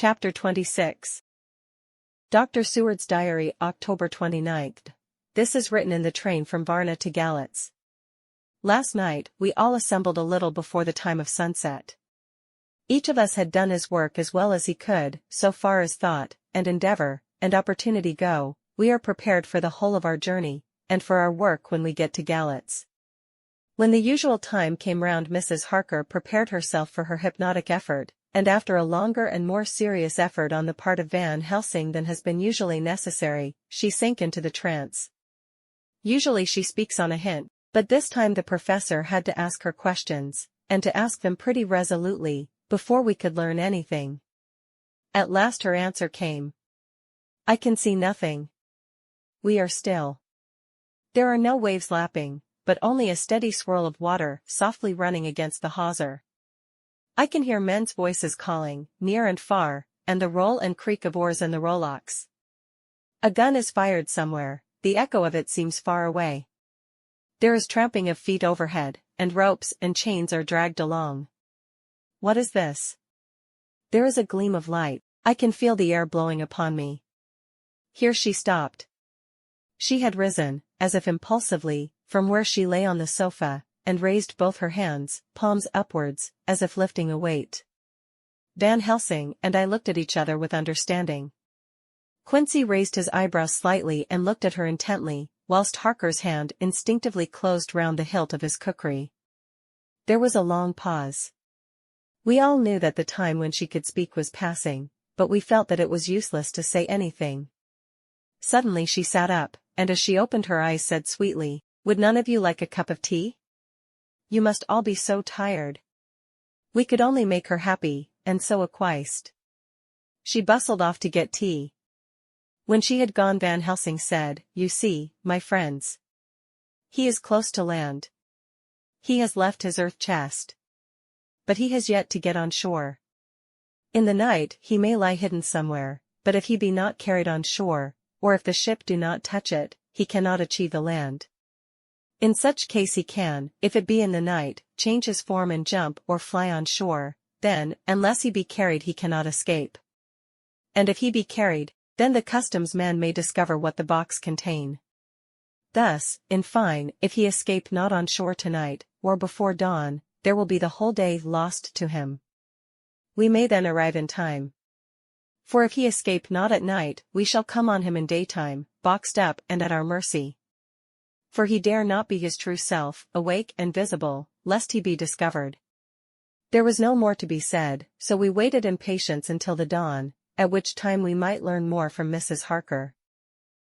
Chapter 26. Dr. Seward's Diary, October 29th. This is written in the train from Varna to Galatz. Last night, we all assembled a little before the time of sunset. Each of us had done his work as well as he could, so far as thought, and endeavor, and opportunity go. We are prepared for the whole of our journey, and for our work when we get to Galatz. When the usual time came round, Mrs. Harker prepared herself for her hypnotic effort, and after a longer and more serious effort on the part of Van Helsing than has been usually necessary, she sank into the trance. Usually she speaks on a hint, but this time the professor had to ask her questions, and to ask them pretty resolutely, before we could learn anything. At last her answer came. "I can see nothing. We are still. There are no waves lapping, but only a steady swirl of water softly running against the hawser. I can hear men's voices calling, near and far, and the roll and creak of oars in the rowlocks. A gun is fired somewhere, the echo of it seems far away. There is tramping of feet overhead, and ropes and chains are dragged along. What is this? There is a gleam of light, I can feel the air blowing upon me." Here she stopped. She had risen, as if impulsively, from where she lay on the sofa, and raised both her hands, palms upwards, as if lifting a weight. Van Helsing and I looked at each other with understanding. Quincy raised his eyebrows slightly and looked at her intently, whilst Harker's hand instinctively closed round the hilt of his kukri. There was a long pause. We all knew that the time when she could speak was passing, but we felt that it was useless to say anything. Suddenly she sat up, and as she opened her eyes said sweetly, "Would none of you like a cup of tea? You must all be so tired." We could only make her happy, and so acquiesced. She bustled off to get tea. When she had gone, Van Helsing said, "You see, my friends. He is close to land. He has left his earth chest. But he has yet to get on shore. In the night he may lie hidden somewhere, but if he be not carried on shore, or if the ship do not touch it, he cannot achieve the land. In such case he can, if it be in the night, change his form and jump or fly on shore, then, unless he be carried, he cannot escape. And if he be carried, then the customs man may discover what the box contain. Thus, in fine, if he escape not on shore tonight, or before dawn, there will be the whole day lost to him. We may then arrive in time. For if he escape not at night, we shall come on him in daytime, boxed up and at our mercy. For he dare not be his true self, awake and visible, lest he be discovered." There was no more to be said, so we waited in patience until the dawn, at which time we might learn more from Mrs. Harker.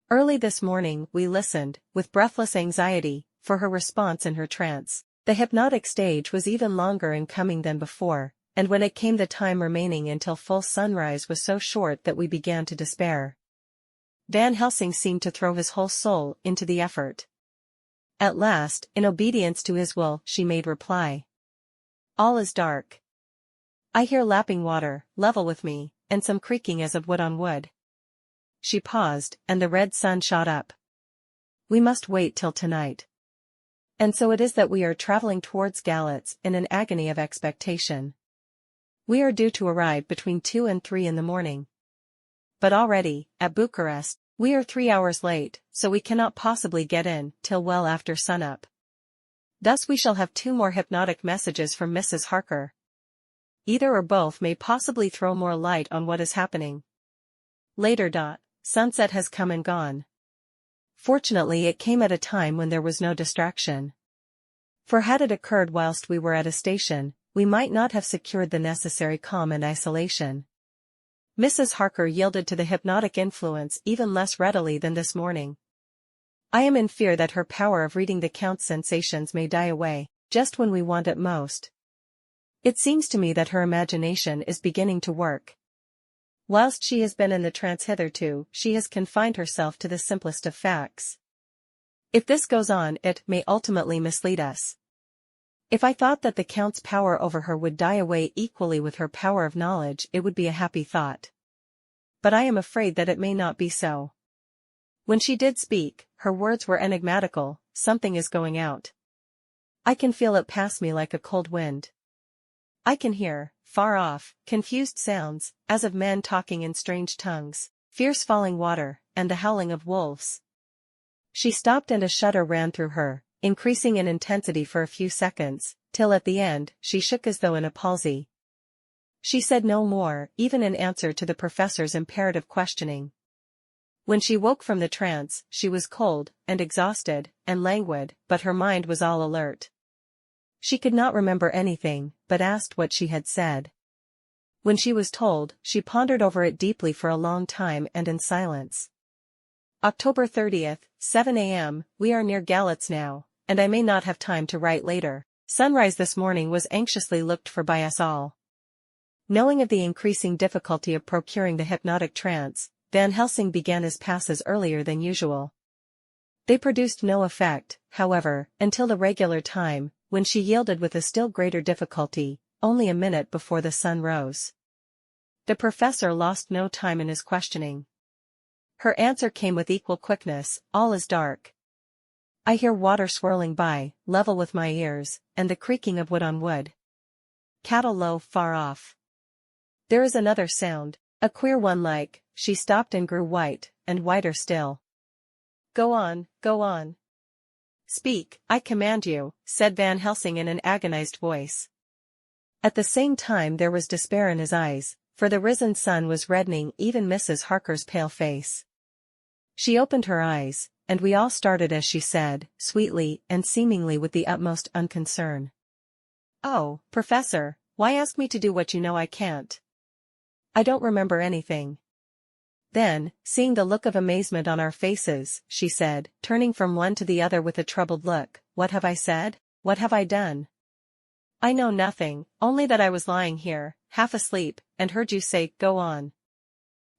Early this morning we listened, with breathless anxiety, for her response in her trance. The hypnotic stage was even longer in coming than before, and when it came the time remaining until full sunrise was so short that we began to despair. Van Helsing seemed to throw his whole soul into the effort. At last, in obedience to his will, she made reply. "All is dark. I hear lapping water, level with me, and some creaking as of wood on wood." She paused, and the red sun shot up. "We must wait till tonight. And so it is that we are travelling towards Galatz in an agony of expectation. We are due to arrive between 2 and 3 in the morning. But already, at Bucharest, we are 3 hours late, so we cannot possibly get in till well after sunup. Thus we shall have 2 more hypnotic messages from Mrs. Harker. Either or both may possibly throw more light on what is happening. Later. Sunset has come and gone. Fortunately it came at a time when there was no distraction. For had it occurred whilst we were at a station, we might not have secured the necessary calm and isolation. Mrs. Harker yielded to the hypnotic influence even less readily than this morning. I am in fear that her power of reading the Count's sensations may die away, just when we want it most. It seems to me that her imagination is beginning to work. Whilst she has been in the trance hitherto, she has confined herself to the simplest of facts. If this goes on, it may ultimately mislead us. If I thought that the Count's power over her would die away equally with her power of knowledge, it would be a happy thought. But I am afraid that it may not be so. When she did speak, her words were enigmatical. Something is going out. I can feel it pass me like a cold wind. I can hear, far off, confused sounds, as of men talking in strange tongues, fierce falling water, and the howling of wolves. She stopped and a shudder ran through her, increasing in intensity for a few seconds, till at the end, she shook as though in a palsy. She said no more, even in answer to the professor's imperative questioning. When she woke from the trance, she was cold, and exhausted, and languid, but her mind was all alert. She could not remember anything, but asked what she had said. When she was told, she pondered over it deeply for a long time and in silence. October 30th, 7 a.m., we are near Galatz now, and I may not have time to write later. Sunrise this morning was anxiously looked for by us all. Knowing of the increasing difficulty of procuring the hypnotic trance, Van Helsing began his passes earlier than usual. They produced no effect, however, until the regular time, when she yielded with a still greater difficulty, only a minute before the sun rose. The professor lost no time in his questioning. Her answer came with equal quickness, all is dark. I hear water swirling by, level with my ears, and the creaking of wood on wood. Cattle low far off. There is another sound, a queer one like, she stopped and grew white, and whiter still. Go on, go on. Speak, I command you, said Van Helsing in an agonized voice. At the same time there was despair in his eyes, for the risen sun was reddening even Mrs. Harker's pale face. She opened her eyes, and we all started as she said, sweetly and seemingly with the utmost unconcern. Oh, Professor, why ask me to do what you know I can't? I don't remember anything. Then, seeing the look of amazement on our faces, she said, turning from one to the other with a troubled look, what have I said? What have I done? I know nothing, only that I was lying here, half asleep, and heard you say, go on.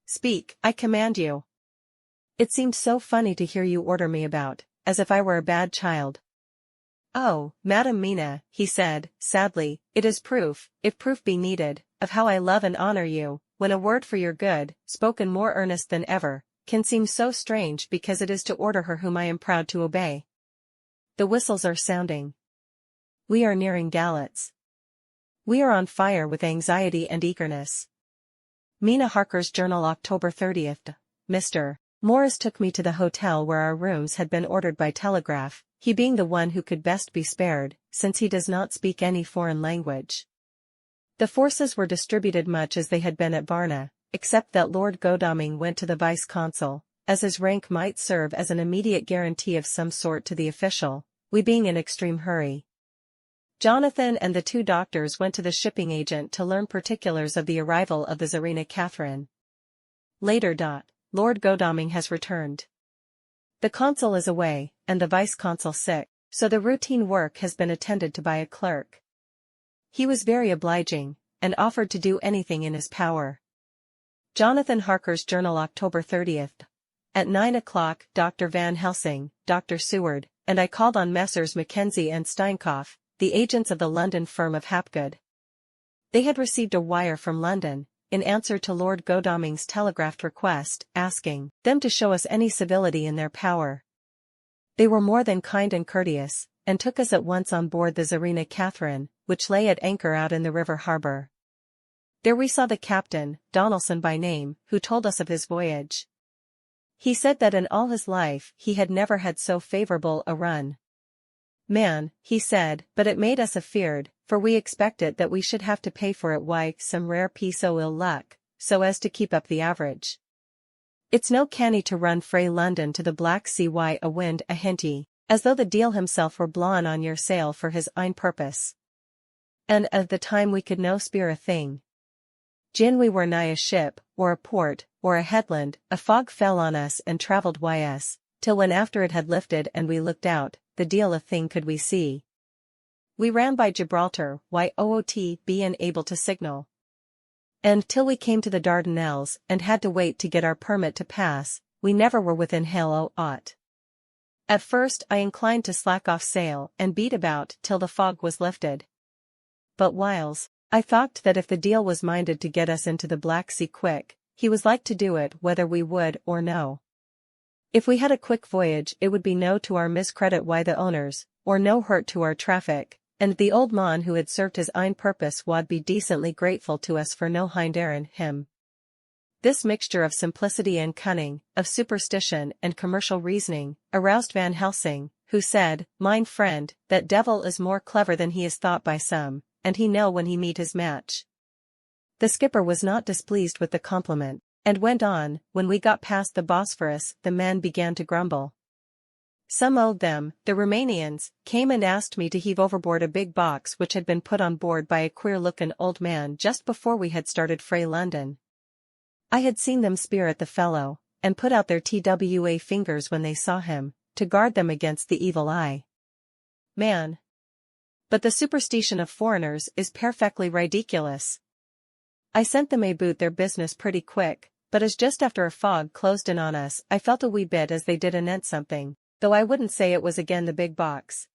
Speak, I command you. It seemed so funny to hear you order me about, as if I were a bad child. Oh, Madam Mina, he said, sadly, it is proof, if proof be needed, of how I love and honor you, when a word for your good, spoken more earnest than ever, can seem so strange because it is to order her whom I am proud to obey. The whistles are sounding. We are nearing Galatz. We are on fire with anxiety and eagerness. Mina Harker's Journal, October 30th. Mr. Morris took me to the hotel where our rooms had been ordered by telegraph, he being the one who could best be spared, since he does not speak any foreign language. The forces were distributed much as they had been at Varna, except that Lord Godalming went to the vice-consul, as his rank might serve as an immediate guarantee of some sort to the official, we being in extreme hurry. Jonathan and the two doctors went to the shipping agent to learn particulars of the arrival of the Tsarina Catherine. Later. Lord Godalming has returned. The consul is away, and the vice-consul sick, so the routine work has been attended to by a clerk. He was very obliging, and offered to do anything in his power. Jonathan Harker's Journal, October 30th. At 9 o'clock, Dr. Van Helsing, Dr. Seward, and I called on Messrs. Mackenzie and Steinkopf, the agents of the London firm of Hapgood. They had received a wire from London, in answer to Lord Godalming's telegraphed request, asking them to show us any civility in their power. They were more than kind and courteous, and took us at once on board the Tsarina Catherine, which lay at anchor out in the river harbor. There we saw the captain, Donaldson by name, who told us of his voyage. He said that in all his life he had never had so favorable a run. Man, he said, but it made us afeard, for we expected that we should have to pay for it some rare piece o' ill luck, so as to keep up the average. It's no canny to run frae London to the Black Sea a wind a hinty, as though the deil himself were blawin' on your sail for his own purpose. And at the time we could no speer a thing. Gin we were nigh a ship, or a port, or a headland, a fog fell on us and travelled wy us, till when after it had lifted and we looked out, the deal a thing could we see. We ran by Gibraltar, YOOT bein' able to signal. And till we came to the Dardanelles and had to wait to get our permit to pass, we never were within hail o' aught. At first I inclined to slack off sail and beat about till the fog was lifted. But whiles, I thought that if the deal was minded to get us into the Black Sea quick, he was like to do it whether we would or no. If we had a quick voyage it would be no to our miscredit the owners, or no hurt to our traffic, And the old man who had served his own purpose would be decently grateful to us for no hindering him. This mixture of simplicity and cunning, of superstition and commercial reasoning, aroused Van Helsing, who said, "Mine friend, that devil is more clever than he is thought by some, and he know when he meet his match." The skipper was not displeased with the compliment, and went on, "When we got past the Bosphorus, the men began to grumble. Some owed them, the Romanians, came and asked me to heave overboard a big box which had been put on board by a queer-looking old man just before we had started frae London. I had seen them speer at the fellow, and put out their TWA fingers when they saw him, to guard them against the evil eye. Man! But the superstition of foreigners is perfectly ridiculous. I sent them aboot their business pretty quick, but as just after a fog closed in on us I felt a wee bit as they did anent something, though I wouldn't say it was again the big box.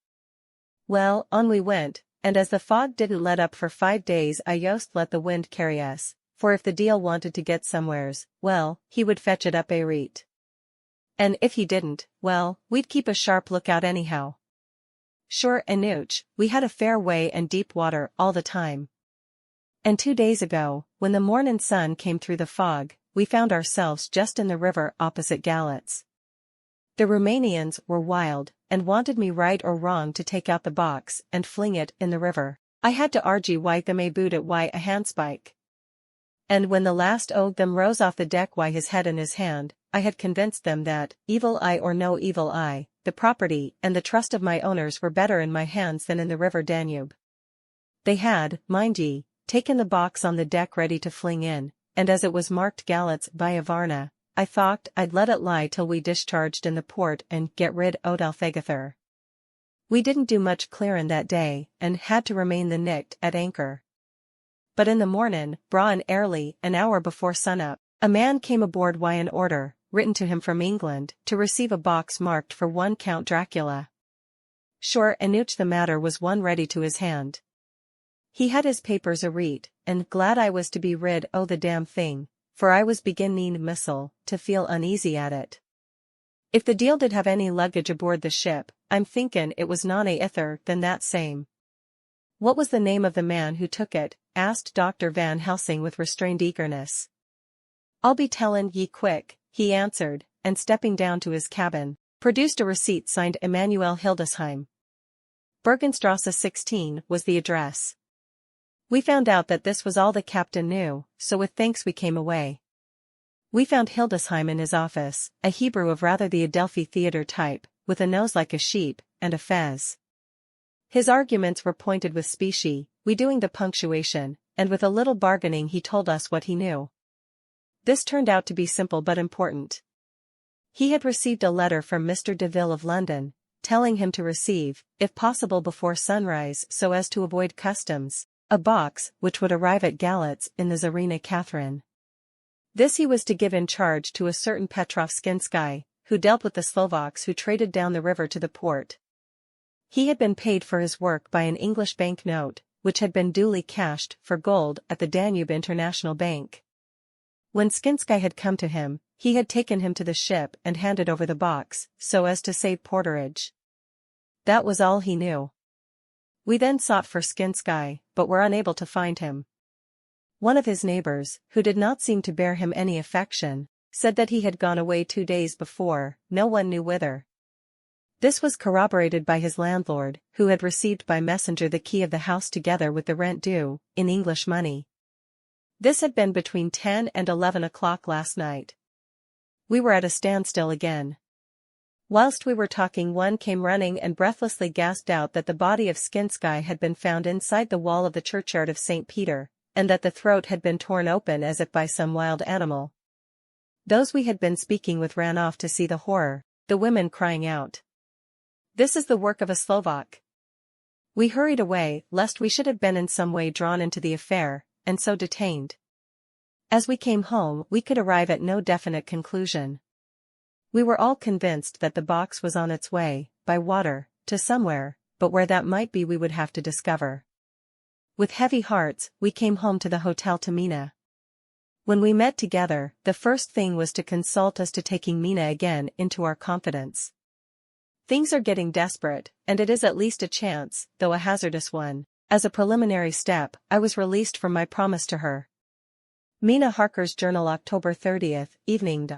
Well, on we went, and as the fog didn't let up for 5 days I yost let the wind carry us, for if the deal wanted to get somewheres, well, he would fetch it up a reet. And if he didn't, well, we'd keep a sharp lookout anyhow. Sure enooch, we had a fair way and deep water all the time. And 2 days ago, when the mornin' sun came through the fog, we found ourselves just in the river opposite Galatz. The Romanians were wild, and wanted me right or wrong to take out the box and fling it in the river. I had to argue why them aboot it why a handspike. And when the last o' them rose off the deck why his head in his hand, I had convinced them that, evil eye or no evil eye, the property and the trust of my owners were better in my hands than in the river Danube. They had, mind ye, taken the box on the deck ready to fling in, and as it was marked Galatz via Varna, I thought I'd let it lie till we discharged in the port and get rid o'd Alfegather. We didn't do much clearin' that day, and had to remain the nicht at anchor. But in the mornin', braw and early, an hour before sunup, a man came aboard wi' an order, written to him from England, to receive a box marked for one Count Dracula. Sure enooch the matter was one ready to his hand. He had his papers a read, and glad I was to be rid o' the damn thing, for I was beginning to feel uneasy at it. If the deal did have any luggage aboard the ship, I'm thinkin' it was none ither than that same. What was the name of the man who took it? Asked Dr. Van Helsing with restrained eagerness. I'll be tellin' ye quick, he answered, and stepping down to his cabin, produced a receipt signed Emanuel Hildesheim. Bergenstrasse 16 was the address. We found out that this was all the captain knew, so with thanks we came away. We found Hildesheim in his office, a Hebrew of rather the Adelphi theatre type, with a nose like a sheep, and a fez. His arguments were pointed with specie, we doing the punctuation, and with a little bargaining he told us what he knew. This turned out to be simple but important. He had received a letter from Mr. Deville of London, telling him to receive, if possible before sunrise so as to avoid customs, a box which would arrive at Galatz in the Tsarina Catherine. This he was to give in charge to a certain Petrov Skinsky, who dealt with the Slovaks who traded down the river to the port. He had been paid for his work by an English bank note, which had been duly cashed for gold at the Danube International Bank. When Skinsky had come to him, he had taken him to the ship and handed over the box, so as to save porterage. That was all he knew. We then sought for Skinsky, but were unable to find him. One of his neighbors, who did not seem to bear him any affection, said that he had gone away 2 days before, no one knew whither. This was corroborated by his landlord, who had received by messenger the key of the house together with the rent due, in English money. This had been between 10 and 11 o'clock last night. We were at a standstill again. Whilst we were talking, one came running and breathlessly gasped out that the body of Skinsky had been found inside the wall of the churchyard of St. Peter, and that the throat had been torn open as if by some wild animal. Those we had been speaking with ran off to see the horror, the women crying out, "This is the work of a Slovak." We hurried away, lest we should have been in some way drawn into the affair, and so detained. As we came home, we could arrive at no definite conclusion. We were all convinced that the box was on its way, by water, to somewhere, but where that might be we would have to discover. With heavy hearts, we came home to the hotel to Mina. When we met together, the first thing was to consult as to taking Mina again into our confidence. Things are getting desperate, and it is at least a chance, though a hazardous one. As a preliminary step, I was released from my promise to her. Mina Harker's journal, October 30th, evening.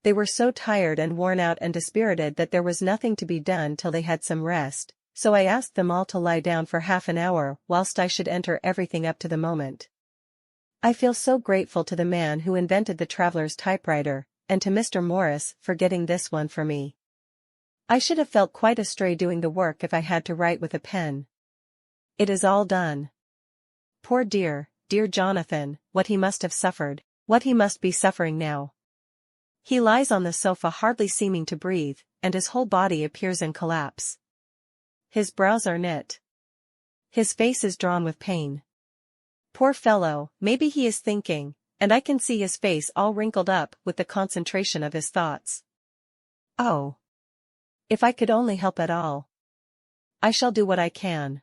They were so tired and worn out and dispirited that there was nothing to be done till they had some rest, so I asked them all to lie down for half an hour whilst I should enter everything up to the moment. I feel so grateful to the man who invented the traveler's typewriter, and to Mr. Morris for getting this one for me. I should have felt quite astray doing the work if I had to write with a pen. It is all done. Poor dear Jonathan, what he must have suffered, what he must be suffering now. He lies on the sofa hardly seeming to breathe, and his whole body appears in collapse. His brows are knit. His face is drawn with pain. Poor fellow, maybe he is thinking, and I can see his face all wrinkled up with the concentration of his thoughts. Oh! If I could only help at all. I shall do what I can.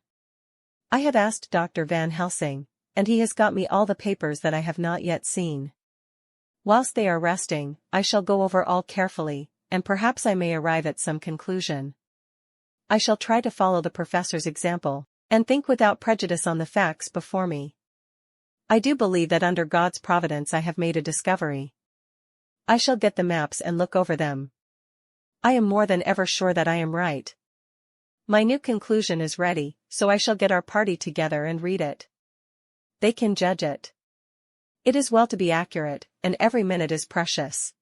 I have asked Dr. Van Helsing, and he has got me all the papers that I have not yet seen. Whilst they are resting, I shall go over all carefully, and perhaps I may arrive at some conclusion. I shall try to follow the professor's example, and think without prejudice on the facts before me. I do believe that under God's providence I have made a discovery. I shall get the maps and look over them. I am more than ever sure that I am right. My new conclusion is ready, so I shall get our party together and read it. They can judge it. It is well to be accurate, and every minute is precious.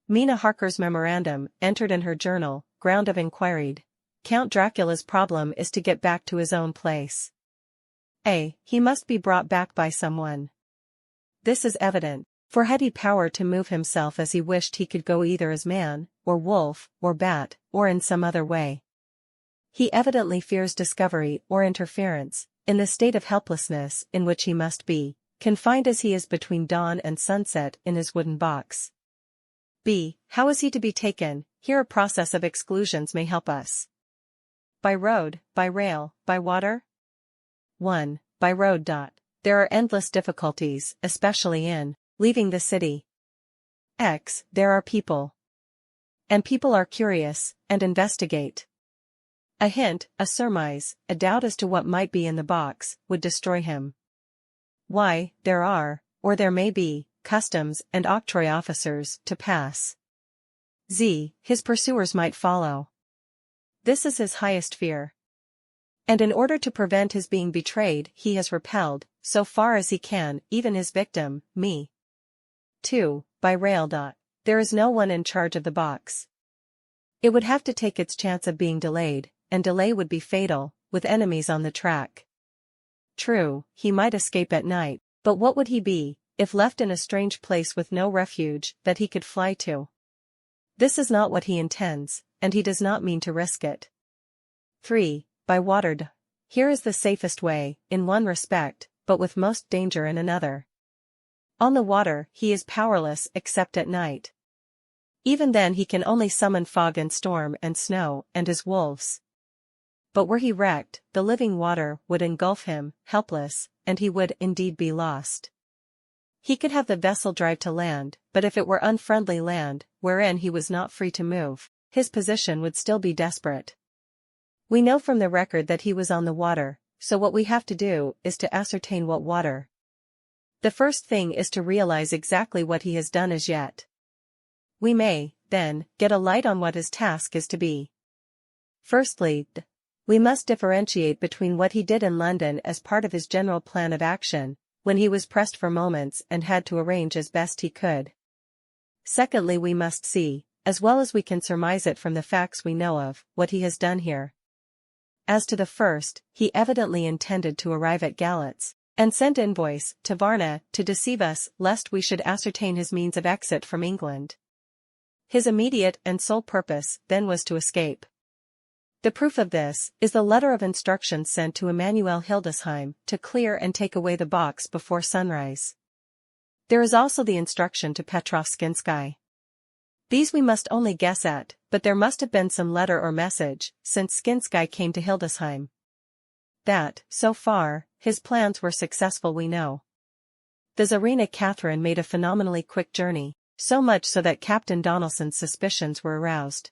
Mina Harker's memorandum, entered in her journal, ground of inquiry. Count Dracula's problem is to get back to his own place. He must be brought back by someone. This is evident, for had he power to move himself as he wished, he could go either as man, or wolf, or bat, or in some other way. He evidently fears discovery or interference, in the state of helplessness in which he must be, confined as he is between dawn and sunset in his wooden box. How is he to be taken? Here a process of exclusions may help us. By road, by rail, by water? 1. By road. There are endless difficulties, especially in leaving the city. There are people. And people are curious, and investigate. A hint, a surmise, a doubt as to what might be in the box, would destroy him. There are, or there may be, customs and octroi officers to pass. His pursuers might follow. This is his highest fear. And in order to prevent his being betrayed, he has repelled, so far as he can, even his victim, me. 2. By rail. There is no one in charge of the box. It would have to take its chance of being delayed, and delay would be fatal, with enemies on the track. True, he might escape at night, but what would he be, if left in a strange place with no refuge that he could fly to? This is not what he intends, and he does not mean to risk it. 3. By water. Here is the safest way, in one respect, but with most danger in another. On the water, he is powerless except at night. Even then he can only summon fog and storm and snow and his wolves. But were he wrecked, the living water would engulf him, helpless, and he would indeed be lost. He could have the vessel drive to land, but if it were unfriendly land, wherein he was not free to move, his position would still be desperate. We know from the record that he was on the water, so what we have to do is to ascertain what water. The first thing is to realize exactly what he has done as yet. We may, then, get a light on what his task is to be. Firstly, we must differentiate between what he did in London as part of his general plan of action, when he was pressed for moments and had to arrange as best he could. Secondly, we must see, as well as we can surmise it from the facts we know of, what he has done here. As to the first, he evidently intended to arrive at Galatz, and sent invoice to Varna to deceive us lest we should ascertain his means of exit from England. His immediate and sole purpose then was to escape. The proof of this is the letter of instructions sent to Emanuel Hildesheim to clear and take away the box before sunrise. There is also the instruction to Petrov Skinsky. These we must only guess at, but there must have been some letter or message, since Skinsky came to Hildesheim. That, so far, his plans were successful we know. The Tsarina Catherine made a phenomenally quick journey, so much so that Captain Donelson's suspicions were aroused.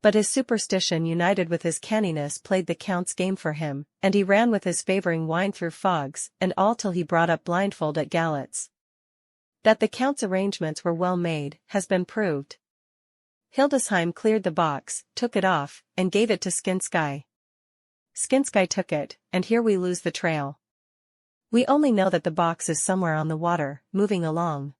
But his superstition united with his canniness played the Count's game for him, and he ran with his favouring wine through fogs and all till he brought up blindfold at Galatz. That the Count's arrangements were well made has been proved. Hildesheim cleared the box, took it off, and gave it to Skinsky. Skinsky took it, and here we lose the trail. We only know that the box is somewhere on the water, moving along.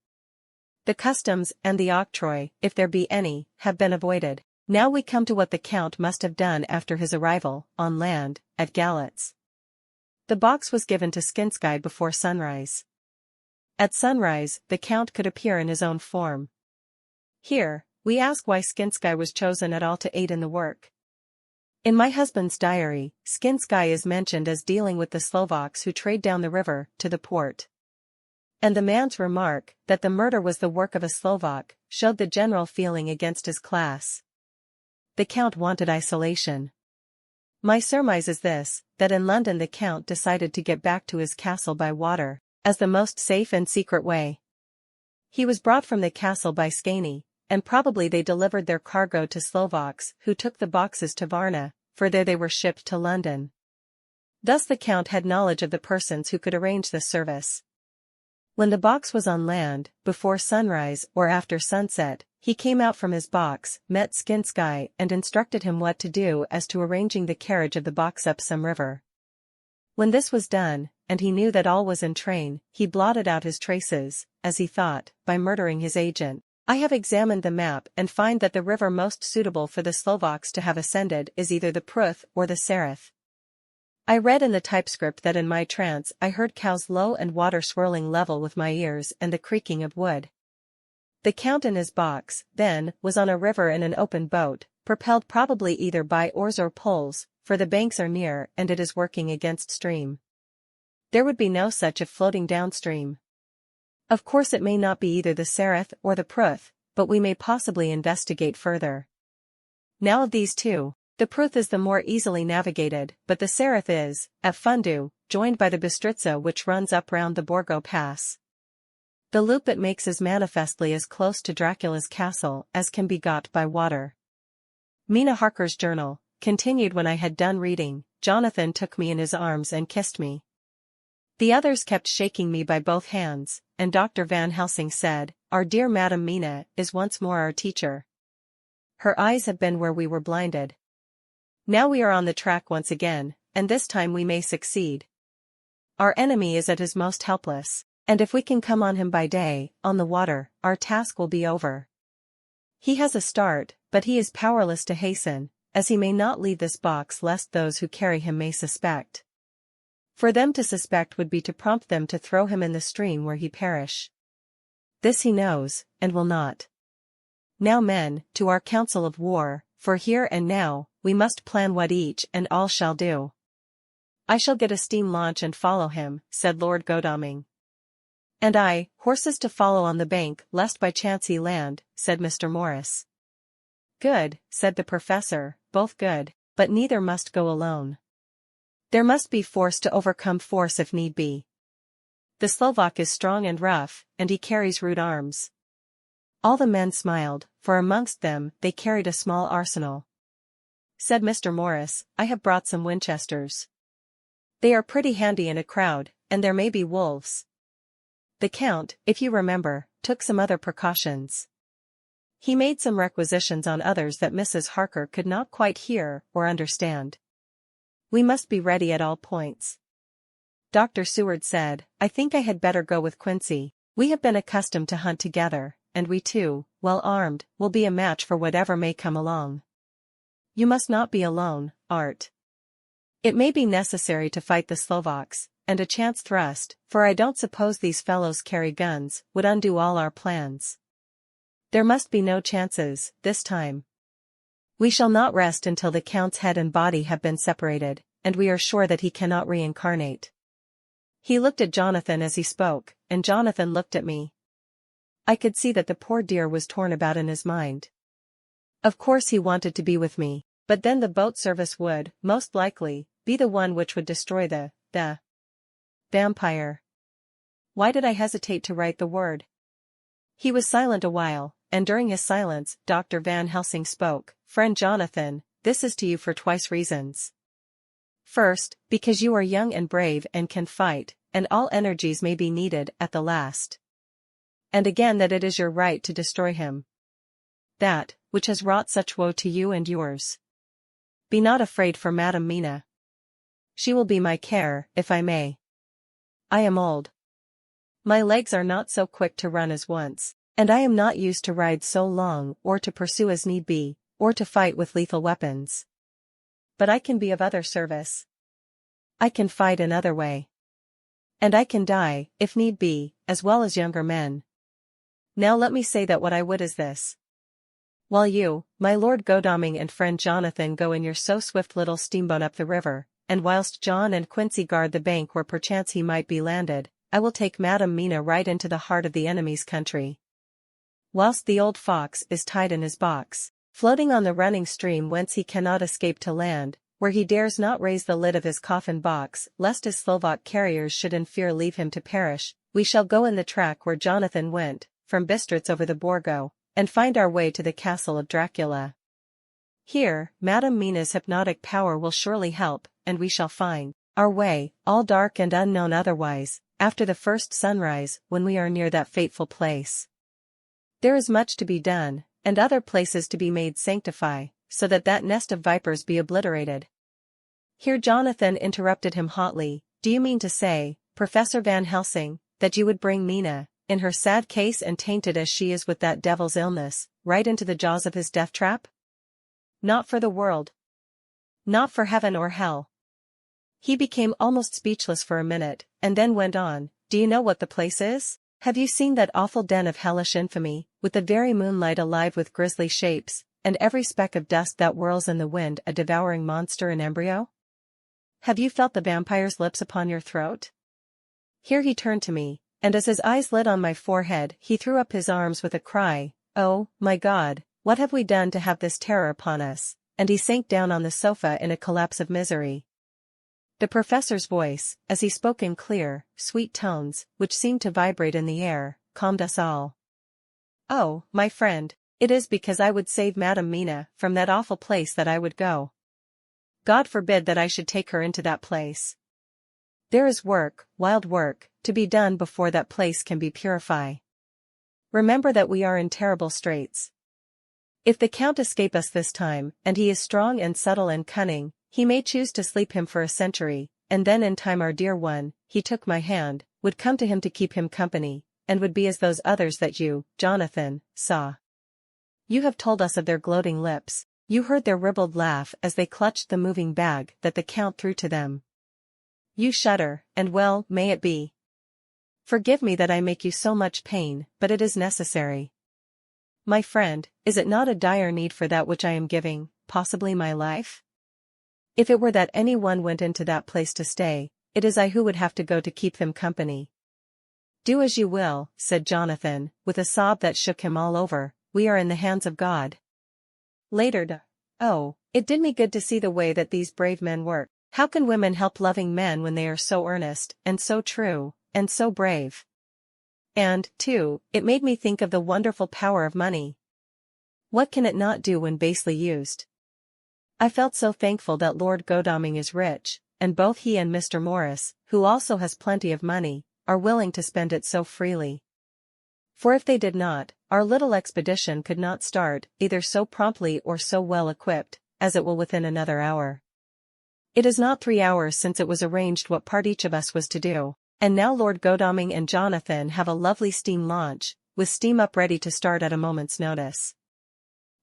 The customs and the octroi, if there be any, have been avoided. Now we come to what the Count must have done after his arrival, on land, at Galatz. The box was given to Skinsky before sunrise. At sunrise, the Count could appear in his own form. Here, we ask why Skinsky was chosen at all to aid in the work. In my husband's diary, Skinsky is mentioned as dealing with the Slovaks who trade down the river to the port. And the man's remark, that the murder was the work of a Slovak, showed the general feeling against his class. The Count wanted isolation. My surmise is this, that in London the Count decided to get back to his castle by water, as the most safe and secret way. He was brought from the castle by Skani, and probably they delivered their cargo to Slovaks who took the boxes to Varna, for there they were shipped to London. Thus the Count had knowledge of the persons who could arrange this service. When the box was on land, before sunrise or after sunset, he came out from his box, met Skinsky and instructed him what to do as to arranging the carriage of the box up some river. When this was done, and he knew that all was in train, he blotted out his traces, as he thought, by murdering his agent. I have examined the map and find that the river most suitable for the Slovaks to have ascended is either the Pruth or the Sereth. I read in the typescript that in my trance I heard cows low and water swirling level with my ears and the creaking of wood. The Count in his box, then, was on a river in an open boat, propelled probably either by oars or poles, for the banks are near and it is working against stream. There would be no such if floating downstream. Of course it may not be either the Sereth or the Pruth, but we may possibly investigate further. Now of these two, the Pruth is the more easily navigated, but the Sereth is, at Fundu, joined by the Bistritza which runs up round the Borgo Pass. The loop it makes is manifestly as close to Dracula's castle as can be got by water. Mina Harker's journal, continued when I had done reading. Jonathan took me in his arms and kissed me. The others kept shaking me by both hands, and Dr. Van Helsing said, "Our dear Madam Mina is once more our teacher. Her eyes have been where we were blinded. Now we are on the track once again, and this time we may succeed. Our enemy is at his most helpless, and if we can come on him by day, on the water, our task will be over. He has a start, but he is powerless to hasten, as he may not leave this box lest those who carry him may suspect. For them to suspect would be to prompt them to throw him in the stream where he perish. This he knows, and will not. Now men, to our council of war, for here and now, we must plan what each and all shall do." "I shall get a steam launch and follow him," said Lord Godalming. "And I, horses to follow on the bank lest by chance he land," said Mr. Morris. "Good," said the professor, "both good, but neither must go alone. There must be force to overcome force if need be. The Slovak is strong and rough, and he carries rude arms." All the men smiled, for amongst them they carried a small arsenal. Said Mr. Morris, "I have brought some Winchesters. They are pretty handy in a crowd, and there may be wolves." The Count, if you remember, took some other precautions. He made some requisitions on others that Mrs. Harker could not quite hear or understand. "We must be ready at all points." Dr. Seward said, "I think I had better go with Quincy. We have been accustomed to hunt together, and we too, well armed, will be a match for whatever may come along." "You must not be alone, Art. It may be necessary to fight the Slovaks, and a chance thrust, for I don't suppose these fellows carry guns, would undo all our plans. There must be no chances, this time. We shall not rest until the Count's head and body have been separated, and we are sure that he cannot reincarnate." He looked at Jonathan as he spoke, and Jonathan looked at me. I could see that the poor dear was torn about in his mind. Of course he wanted to be with me, but then the boat service would, most likely, be the one which would destroy the vampire. Why did I hesitate to write the word? He was silent a while, and during his silence, Dr. Van Helsing spoke. "Friend Jonathan, this is to you for twice reasons. First, because you are young and brave and can fight, and all energies may be needed at the last. And again that it is your right to destroy him. That, which has wrought such woe to you and yours. Be not afraid for Madam Mina. She will be my care, if I may. I am old. My legs are not so quick to run as once, and I am not used to ride so long or to pursue as need be, or to fight with lethal weapons. But I can be of other service. I can fight another way. And I can die, if need be, as well as younger men. Now let me say that what I would is this. While you, my Lord Godalming and friend Jonathan go in your so swift little steamboat up the river, and whilst John and Quincy guard the bank where perchance he might be landed, I will take Madam Mina right into the heart of the enemy's country. Whilst the old fox is tied in his box, floating on the running stream whence he cannot escape to land, where he dares not raise the lid of his coffin box, lest his Slovak carriers should in fear leave him to perish, we shall go in the track where Jonathan went, from Bistritz over the Borgo, and find our way to the castle of Dracula. Here, Madam Mina's hypnotic power will surely help, and we shall find our way, all dark and unknown otherwise, after the first sunrise, when we are near that fateful place. There is much to be done, and other places to be made sanctify, so that that nest of vipers be obliterated." Here Jonathan interrupted him hotly. "Do you mean to say, Professor Van Helsing, that you would bring Mina, in her sad case and tainted as she is with that devil's illness, right into the jaws of his death trap? Not for the world. Not for heaven or hell." He became almost speechless for a minute, and then went on, "Do you know what the place is? Have you seen that awful den of hellish infamy, with the very moonlight alive with grisly shapes, and every speck of dust that whirls in the wind a devouring monster in embryo? Have you felt the vampire's lips upon your throat?" Here he turned to me, and as his eyes lit on my forehead he threw up his arms with a cry, "Oh, my God, what have we done to have this terror upon us?" and he sank down on the sofa in a collapse of misery. The professor's voice, as he spoke in clear, sweet tones, which seemed to vibrate in the air, calmed us all. "Oh, my friend, it is because I would save Madam Mina from that awful place that I would go. God forbid that I should take her into that place. There is work, wild work, to be done before that place can be purified. Remember that we are in terrible straits. If the Count escape us this time, and he is strong and subtle and cunning, he may choose to sleep him for a century, and then in time our dear one, he took my hand, would come to him to keep him company, and would be as those others that you, Jonathan, saw. You have told us of their gloating lips, you heard their ribald laugh as they clutched the moving bag that the Count threw to them. You shudder, and well may it be. Forgive me that I make you so much pain, but it is necessary. My friend, is it not a dire need for that which I am giving, possibly my life? If it were that any one went into that place to stay, it is I who would have to go to keep them company." "Do as you will," said Jonathan, with a sob that shook him all over, "we are in the hands of God." Later. Oh, it did me good to see the way that these brave men work. How can women help loving men when they are so earnest, and so true, and so brave? And, too, it made me think of the wonderful power of money. What can it not do when basely used? I felt so thankful that Lord Godalming is rich, and both he and Mr. Morris, who also has plenty of money, are willing to spend it so freely. For if they did not, our little expedition could not start, either so promptly or so well equipped, as it will within another hour. It is not 3 hours since it was arranged what part each of us was to do, and now Lord Godalming and Jonathan have a lovely steam launch, with steam up ready to start at a moment's notice.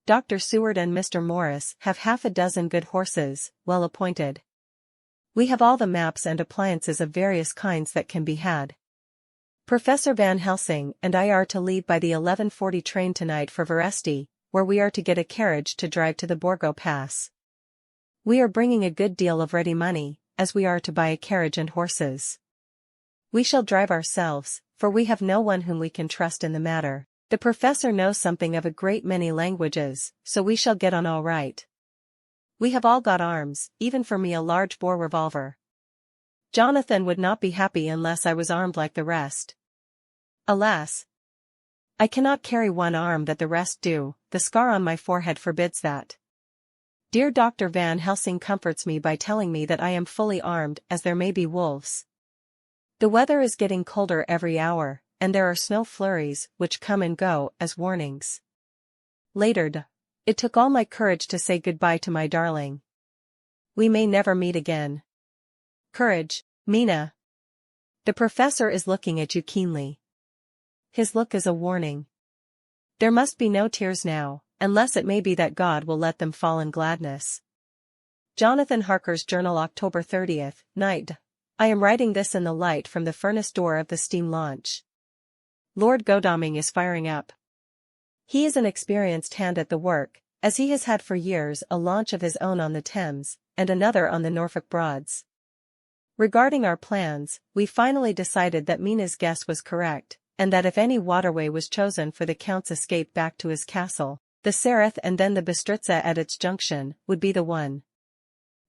Dr. Seward and Mr. Morris have half a dozen good horses, well appointed. We have all the maps and appliances of various kinds that can be had. Professor Van Helsing and I are to leave by the 11:40 train tonight for Veresti, where we are to get a carriage to drive to the Borgo Pass. We are bringing a good deal of ready money, as we are to buy a carriage and horses. We shall drive ourselves, for we have no one whom we can trust in the matter. The professor knows something of a great many languages, so we shall get on all right. We have all got arms, even for me a large bore revolver. Jonathan would not be happy unless I was armed like the rest. Alas! I cannot carry one arm that the rest do, the scar on my forehead forbids that. Dear Dr. Van Helsing comforts me by telling me that I am fully armed as there may be wolves. The weather is getting colder every hour, and there are snow flurries which come and go as warnings. Later. It took all my courage to say goodbye to my darling. We may never meet again. Courage, Mina. The professor is looking at you keenly. His look is a warning. There must be no tears now, unless it may be that God will let them fall in gladness. Jonathan Harker's Journal, October 30th, night. I am writing this in the light from the furnace door of the steam launch. Lord Godalming is firing up. He is an experienced hand at the work, as he has had for years a launch of his own on the Thames, and another on the Norfolk Broads. Regarding our plans, we finally decided that Mina's guess was correct, and that if any waterway was chosen for the Count's escape back to his castle, the Sereth and then the Bistritza at its junction would be the one.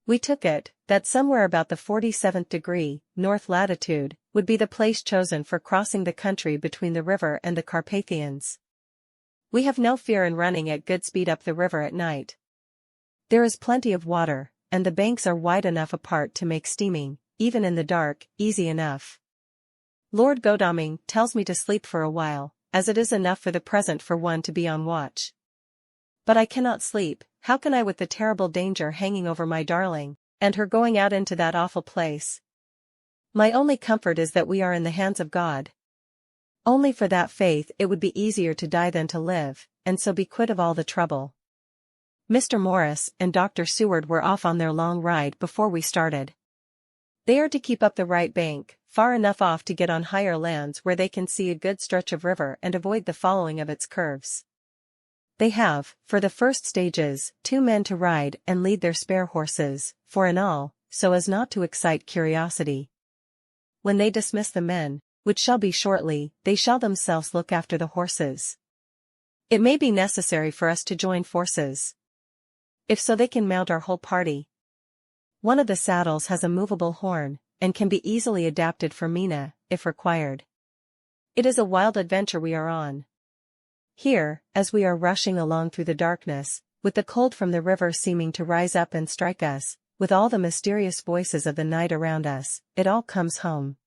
We took it, that somewhere about the 47th degree, north latitude, would be the place chosen for crossing the country between the river and the Carpathians. We have no fear in running at good speed up the river at night. There is plenty of water, and the banks are wide enough apart to make steaming, even in the dark, easy enough. Lord Godalming tells me to sleep for a while, as it is enough for the present for one to be on watch. But I cannot sleep. How can I with the terrible danger hanging over my darling, and her going out into that awful place? My only comfort is that we are in the hands of God. Only for that faith it would be easier to die than to live, and so be quit of all the trouble. Mr. Morris and Dr. Seward were off on their long ride before we started. They are to keep up the right bank, far enough off to get on higher lands where they can see a good stretch of river and avoid the following of its curves. They have, for the first stages, 2 men to ride and lead their spare horses, 4 in all, so as not to excite curiosity. When they dismiss the men, which shall be shortly, they shall themselves look after the horses. It may be necessary for us to join forces. If so, they can mount our whole party. One of the saddles has a movable horn, and can be easily adapted for Mina, if required. It is a wild adventure we are on. Here, as we are rushing along through the darkness, with the cold from the river seeming to rise up and strike us, with all the mysterious voices of the night around us, it all comes home.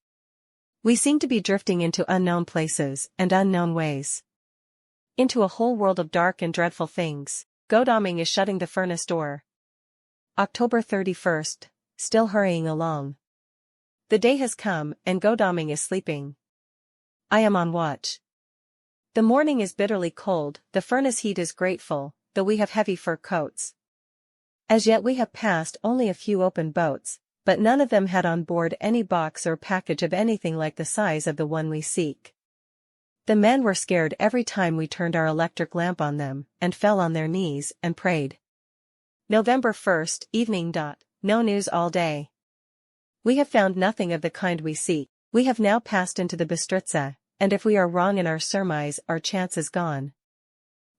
We seem to be drifting into unknown places and unknown ways. Into a whole world of dark and dreadful things. Godalming is shutting the furnace door. October 31st, still hurrying along. The day has come, and Godalming is sleeping. I am on watch. The morning is bitterly cold, the furnace heat is grateful, though we have heavy fur coats. As yet we have passed only a few open boats, but none of them had on board any box or package of anything like the size of the one we seek. The men were scared every time we turned our electric lamp on them, and fell on their knees and prayed. November 1st, evening. No news all day. We have found nothing of the kind we seek. We have now passed into the Bistritza, and if we are wrong in our surmise, our chance is gone.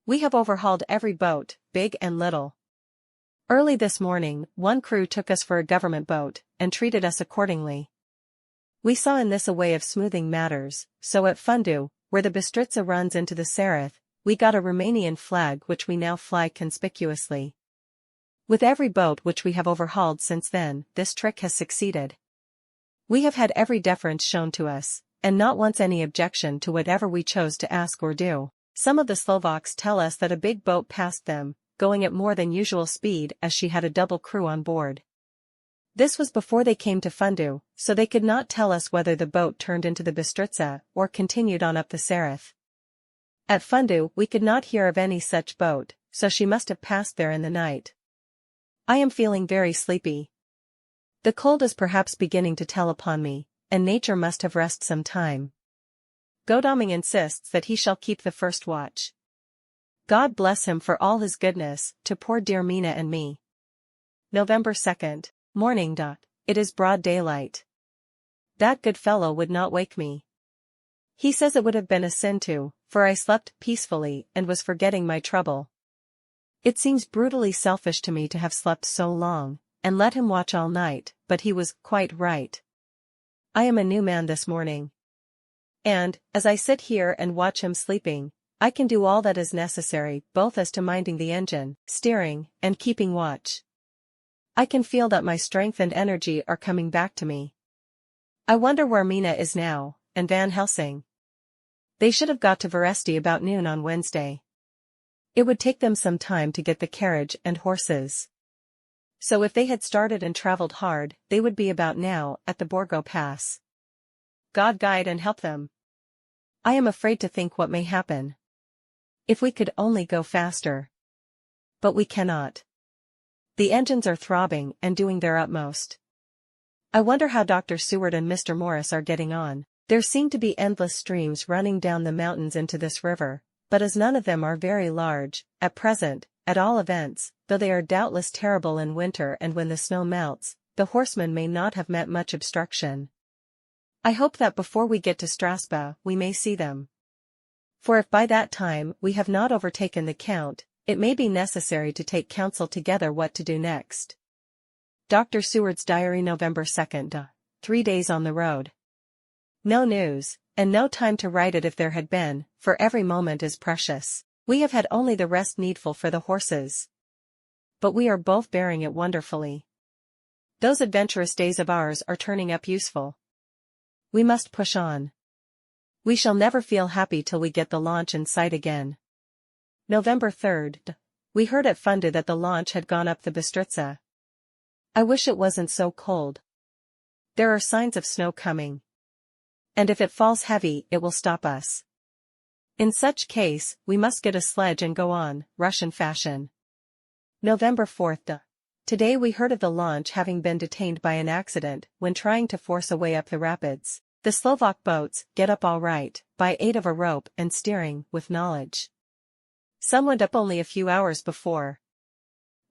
We have overhauled every boat, big and little. Early this morning, one crew took us for a government boat, and treated us accordingly. We saw in this a way of smoothing matters, so at Fundu, where the Bistritza runs into the Sereth, we got a Romanian flag which we now fly conspicuously. With every boat which we have overhauled since then, this trick has succeeded. We have had every deference shown to us, and not once any objection to whatever we chose to ask or do. Some of the Slovaks tell us that a big boat passed them, going at more than usual speed as she had a double crew on board. This was before they came to Fundu, so they could not tell us whether the boat turned into the Bistritza or continued on up the Sereth. At Fundu we could not hear of any such boat, so she must have passed there in the night. I am feeling very sleepy. The cold is perhaps beginning to tell upon me, and nature must have rest some time. Godalming insists that he shall keep the first watch. God bless him for all his goodness to poor dear Mina and me. November 2nd, morning. It is broad daylight. That good fellow would not wake me. He says it would have been a sin to, for I slept peacefully and was forgetting my trouble. It seems brutally selfish to me to have slept so long, and let him watch all night, but he was quite right. I am a new man this morning. And, as I sit here and watch him sleeping, I can do all that is necessary, both as to minding the engine, steering, and keeping watch. I can feel that my strength and energy are coming back to me. I wonder where Mina is now, and Van Helsing. They should have got to Veresti about noon on Wednesday. It would take them some time to get the carriage and horses. So if they had started and traveled hard, they would be about now at the Borgo Pass. God guide and help them. I am afraid to think what may happen. If we could only go faster. But we cannot. The engines are throbbing and doing their utmost. I wonder how Dr. Seward and Mr. Morris are getting on. There seem to be endless streams running down the mountains into this river, but as none of them are very large, at present, at all events, though they are doubtless terrible in winter and when the snow melts, the horsemen may not have met much obstruction. I hope that before we get to Strasbourg we may see them. For if by that time we have not overtaken the Count, it may be necessary to take counsel together what to do next. Dr. Seward's Diary, November 2nd. 3 days on the road. No news, and no time to write it if there had been, for every moment is precious. We have had only the rest needful for the horses. But we are both bearing it wonderfully. Those adventurous days of ours are turning up useful. We must push on. We shall never feel happy till we get the launch in sight again. November 3rd. We heard at Fundu that the launch had gone up the Bistritza. I wish it wasn't so cold. There are signs of snow coming. And if it falls heavy, it will stop us. In such case, we must get a sledge and go on, Russian fashion. November 4th. Today we heard of the launch having been detained by an accident when trying to force a way up the rapids. The Slovak boats get up all right, by aid of a rope and steering, with knowledge. Some went up only a few hours before.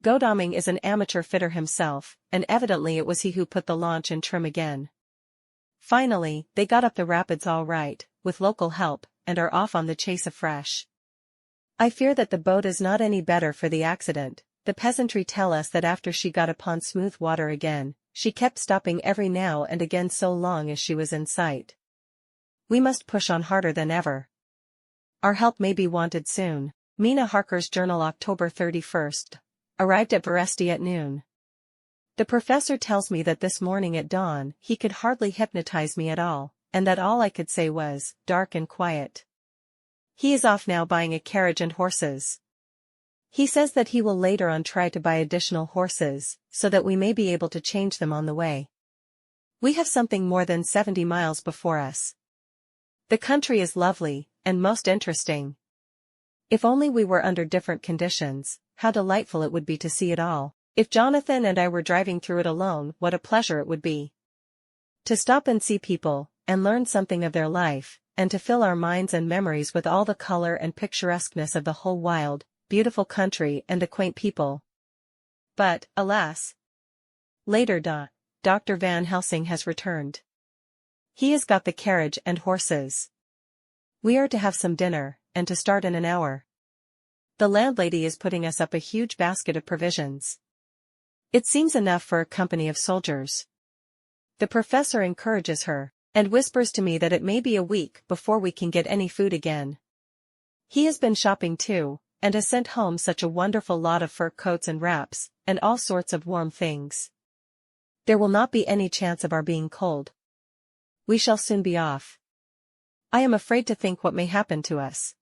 Godalming is an amateur fitter himself, and evidently it was he who put the launch in trim again. Finally, they got up the rapids all right, with local help, and are off on the chase afresh. I fear that the boat is not any better for the accident. The peasantry tell us that after she got upon smooth water again, she kept stopping every now and again so long as she was in sight. We must push on harder than ever. Our help may be wanted soon. Mina Harker's Journal, October 31st. Arrived at Veresti at noon. The professor tells me that this morning at dawn he could hardly hypnotize me at all, and that all I could say was, dark and quiet. He is off now buying a carriage and horses. He says that he will later on try to buy additional horses, so that we may be able to change them on the way. We have something more than 70 miles before us. The country is lovely, and most interesting. If only we were under different conditions, how delightful it would be to see it all. If Jonathan and I were driving through it alone, what a pleasure it would be. To stop and see people, and learn something of their life, and to fill our minds and memories with all the color and picturesqueness of the whole wild, beautiful country and the quaint people. But, alas! Later, Dr. Van Helsing has returned. He has got the carriage and horses. We are to have some dinner, and to start in an hour. The landlady is putting us up a huge basket of provisions. It seems enough for a company of soldiers. The professor encourages her, and whispers to me that it may be a week before we can get any food again. He has been shopping too, and has sent home such a wonderful lot of fur coats and wraps, and all sorts of warm things. There will not be any chance of our being cold. We shall soon be off. I am afraid to think what may happen to us.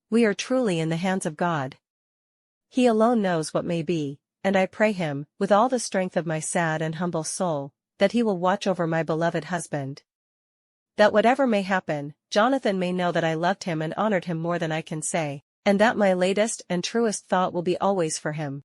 We are truly in the hands of God. He alone knows what may be, and I pray him, with all the strength of my sad and humble soul, that he will watch over my beloved husband. That whatever may happen, Jonathan may know that I loved him and honored him more than I can say, and that my latest and truest thought will be always for him.